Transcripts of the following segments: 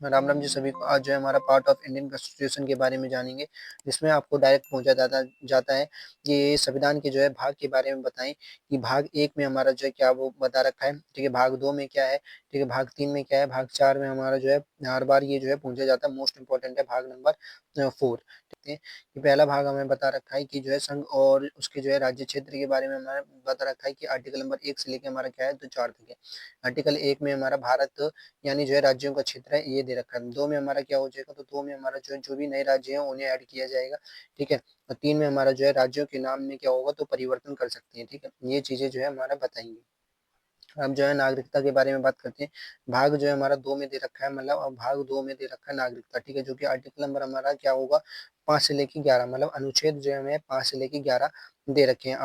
राम राम जी सभी को। आज जो है हमारा पार्ट ऑफ इंडियन कॉन्स्टिट्यूशन के बारे में जानेंगे, जिसमें आपको डायरेक्ट पूछा जाता जाता है कि ये संविधान के जो है भाग के बारे में बताएं कि भाग 1 में हमारा जो है क्या वो बता रखा है, ठीक है। भाग 2 में क्या है, ठीक है। भाग 3 में क्या है, भाग 4 में हमारा जो है हर बार ये जो है पूछा जाता है। मोस्ट इंपॉर्टेंट है भाग नंबर 4। देखते हैं कि पहला भाग हमें बता रखा है कि जो है संघ और उसके जो है राज्य क्षेत्र के बारे में हमारा बता रखा है कि आर्टिकल नंबर 1 से लेके हमारा क्या है तो 4 तक है। आर्टिकल 1 में हमारा भारत यानी जो है राज्यों का क्षेत्र है ये दे रखा है। 2 में हमारा क्या हो जाएगा, तो 2 में हमारा जो भी नए राज्य हैं उन्हें ऐड किया जाएगा, ठीक है। और 3 में हमारा जो है राज्यों के नाम में क्या होगा, तो परिवर्तन कर सकते हैं, ठीक है। ये चीजें जो है हमारा बताएंगे। अब जो है नागरिकता के बारे में बात करते हैं। भाग जो है हमारा 2 में दे रखा है, मतलब अब भाग 2 में दे रखा है नागरिकता, ठीक है। जो कि आर्टिकल नंबर हमारा क्या होगा, 5 से लेके 11, मतलब अनुच्छेद जो है हमें 5 से लेके 11 दे रखे हैं।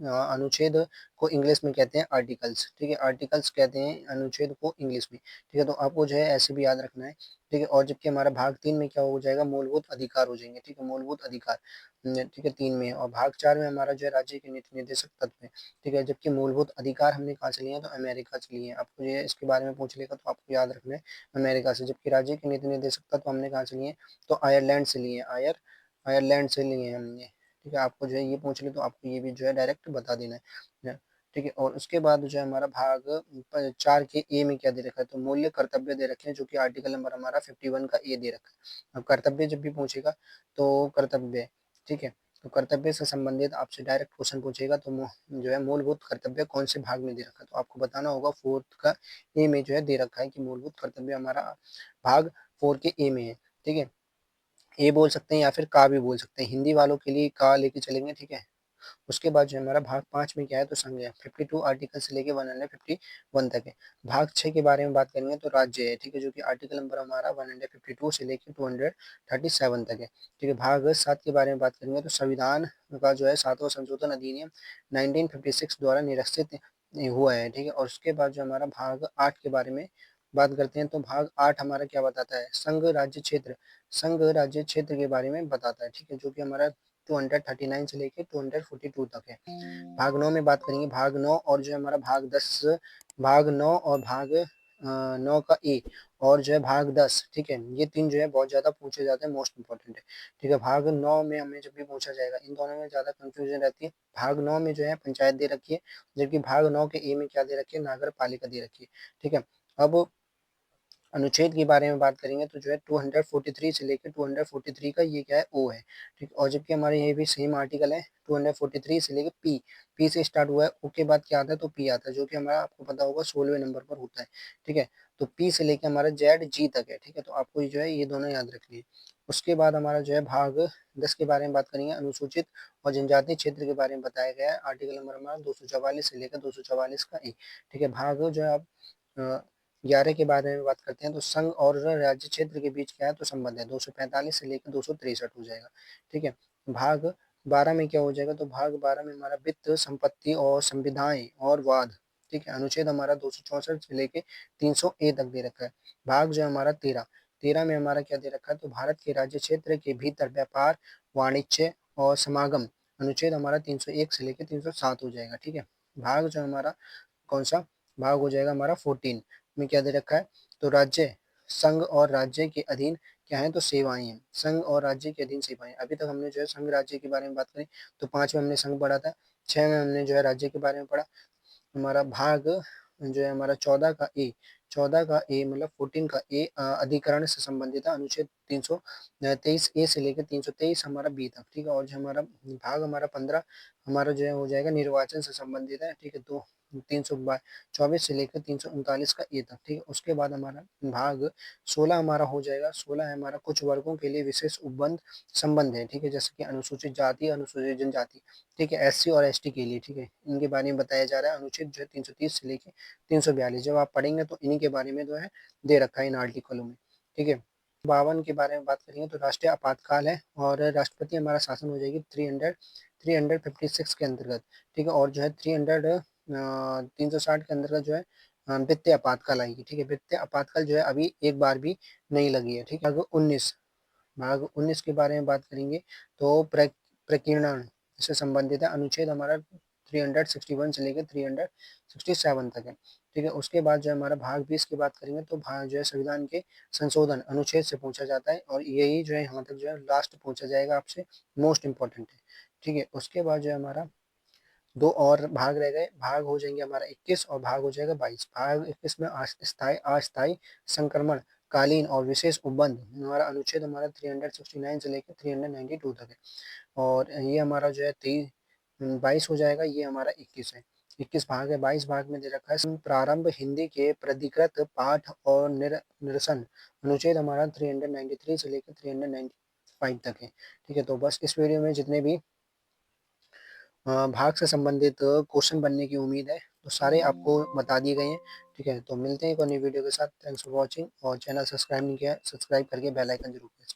अनुच्छेद को इंग्लिश में कहते हैं आर्टिकल्स, ठीक है। आर्टिकल्स कहते हैं अनुच्छेद को इंग्लिश में, ठीक है। तो आपको जो है ऐसे भी याद रखना है, ठीक है। और जबकि हमारा भाग 3 में क्या हो जाएगा, मूलभूत अधिकार हो जाएंगे, ठीक है। मूलभूत अधिकार, ठीक है, 3 में। और भाग 4 में हमारा जो है राज्य के नीति निर्देशक तत्व है, ठीक है। जबकि मूलभूत अधिकार हमने कहाँ से लिए हैं, तो अमेरिका से लिए हैं। आपको ये इसके बारे में पूछ लेगा तो आपको याद रखना है अमेरिका से। जबकि राज्य के नीति निर्देशक तत्व हमने कहाँ से लिए हैं, तो आयरलैंड से लिए हैं। आयरलैंड से लिए हैं हमने, ठीक है। आपको जो है ये पूछ ले तो आपको ये भी जो है डायरेक्ट बता देना है, ठीक है। और उसके बाद जो है हमारा भाग 4 के ए में क्या दे रखा है, तो मूल्य कर्तव्य दे रखे हैं, जो कि आर्टिकल नंबर हमारा 51 का ए दे रखा है। अब कर्तव्य जब भी पूछेगा तो कर्तव्य, ठीक है। तो कर्तव्य से संबंधित आपसे डायरेक्ट क्वेश्चन पूछेगा तो जो है मूलभूत कर्तव्य कौन से भाग में दे रखा है, तो आपको बताना होगा 4th का ए में जो है दे रखा है कि मूलभूत कर्तव्य हमारा भाग 4 के ए में है, ठीक है। ए बोल सकते हैं या फिर का भी बोल सकते हैं, हिंदी वालों के लिए का लेके चलेंगे, ठीक है। उसके बाद जो है हमारा भाग 5 में क्या है, तो संघ है। 52 आर्टिकल से लेके 151 तक है। भाग 6 के बारे में बात करेंगे तो राज्य है, ठीक है। जो कि आर्टिकल नंबर हमारा 152 से लेके 237 तक है, ठीक है। भाग 7 के बारे में बात करेंगे तो संविधान का जो है 7वां संशोधन अधिनियम 1956 द्वारा निरसित हुआ है, ठीक है। और उसके बाद जो हमारा भाग 8 के बारे में बात करते हैं तो भाग 8 हमारा क्या बताता है, संघ राज्य क्षेत्र के बारे में बताता है, ठीक है। जो कि हमारा 239 से लेके 242 तक है। भाग 9 में बात करेंगे, भाग 9 और जो है हमारा भाग 10, भाग 9 और भाग 9 का ए और जो है भाग 10, ठीक है। ये 3 जो है बहुत ज़्यादा पूछे जाते हैं, मोस्ट इंपॉर्टेंट है, ठीक है। भाग 9 में हमें जब भी पूछा जाएगा, इन दोनों में ज़्यादा कंफ्यूजन रहती है। भाग 9 में जो है पंचायत दे रखी है, जबकि भाग 9 के ए में क्या दे रखी है, नागर पालिका दे रखी है, ठीक है। अब अनुच्छेद के बारे में बात करेंगे तो जो है 243 से लेकर 243 का ये क्या है, ओ है, ठीक। और जबकि हमारे ये भी सेम आर्टिकल है, 243 से लेकर पी से स्टार्ट हुआ है, ओ के बाद क्या आता है, तो पी आता है, जो कि हमारा आपको पता होगा 16वें नंबर पर होता है, ठीक है। तो पी से लेकर हमारा जेड जी तक है, ठीक है। तो आपको जो है ये दोनों याद रखनी है। उसके बाद हमारा जो है भाग 10 के बारे में बात करेंगे, अनुसूचित और जनजातीय क्षेत्र के बारे में बताया गया है। आर्टिकल नंबर हमारा 244 से लेकर 244 का ए, ठीक है। भाग जो है आप 11 के बारे में बात करते हैं तो संघ और राज्य क्षेत्र के बीच क्या है, तो संबंध है। 245 से लेकर 263 हो जाएगा, ठीक है। भाग 12 में क्या हो जाएगा, तो भाग 12 में हमारा वित्त, संपत्ति और संविधाएं और वाद, ठीक है। अनुच्छेद हमारा 264 से लेके 300 ए तक दे रखा है। भाग जो है हमारा 13 में हमारा क्या दे रखा है, तो भारत के राज्य क्षेत्र के भीतर व्यापार, वाणिज्य और समागम, अनुच्छेद हमारा 301 से लेके 307 हो जाएगा, ठीक है। भाग जो हमारा कौन सा भाग हो जाएगा हमारा 14 में क्या दे रखा है, तो राज्य, संघ और राज्य के अधीन क्या है, तो सेवाएं हैं। संघ और राज्य के अधीन सेवाएं, अभी तक हमने जो है संघ राज्य के बारे में बात करी, तो 5 में हमने संघ पढ़ा था, 6 में हमने जो है राज्य के बारे में पढ़ा। हमारा भाग जो है हमारा 14 का ए मतलब 14 का ए अधिकरण से संबंधित है, अनुच्छेद 323 ए से लेकर 323 हमारा बी तक, ठीक है। और जो हमारा भाग हमारा 15 हमारा जो है हो जाएगा निर्वाचन से संबंधित है, ठीक है। तो 324 से लेकर 339 का ए तक, ठीक है। उसके बाद हमारा भाग 16 हमारा हो जाएगा, 16 है हमारा कुछ वर्गों के लिए विशेष उपबंध संबंध है, ठीक है। जैसे कि अनुसूचित जाति, अनुसूचित जनजाति, ठीक है, एससी और एसटी के लिए, ठीक है। इनके बारे में बताया जा रहा है। अनुच्छेद जो है 330 से लेके 342 जब आप पढ़ेंगे तो इन्हीं के बारे में जो है दे रखा है इन आर्टिकलों में, ठीक है। 52 के बारे में बात करेंगे तो राष्ट्रीय आपातकाल है और राष्ट्रपति हमारा शासन हो जाएगी 356 के अंतर्गत, ठीक है। और जो है 360 के अंतर्गत जो है वित्तीय आपातकाल आएगी, ठीक है। वित्तीय आपातकाल जो है अभी एक बार भी नहीं लगी है, ठीक है। भाग 19 के बारे में बात करेंगे तो प्रकीर्णन से संबंधित है, अनुच्छेद हमारा 361 से लेके 367 तक है, ठीक है? उसके बाद जो है हमारा भाग 20 की बात करेंगे तो भाग जो है संविधान के संशोधन अनुच्छेद से पूछा जाता है और यही जो है यहाँ तक जो है लास्ट पूछा जाएगा आपसे, मोस्ट इम्पोर्टेंट है, ठीक है? उसके बाद जो है हमारा 2 और भाग रह गए, भाग हो जाएँगे हमारा 21 और भाग हो जाएगा 22। भाग 21 में अस्थायी संक्रमण, कालीन और विशेष उपबंध हमारा अनुच्छेद हमारा 369 से लेके 392 तक है और ये हमारा जो है 22 हो जाएगा, ये हमारा 21 है। 21 भाग है, 22 भाग में दे रखा है प्रारंभ हिंदी के प्राधिकृत पाठ और निरसन अनुच्छेद हमारा 393 से लेके 395 तक है, ठीक है? तो बस इस वीडियो में जितने भी भाग से संबंधित क्वेश्चन बनने की उम्मीद है, तो सारे आपको बता दिए गए हैं, ठीक है? तो मिलते हैं एक और नई वीडियो के साथ। थैंक्स फॉर वॉचिंग और चैनल सब्सक्राइब नहीं किया है, सब्सक्राइब करके बेल आइकन ज़रूर प्रेस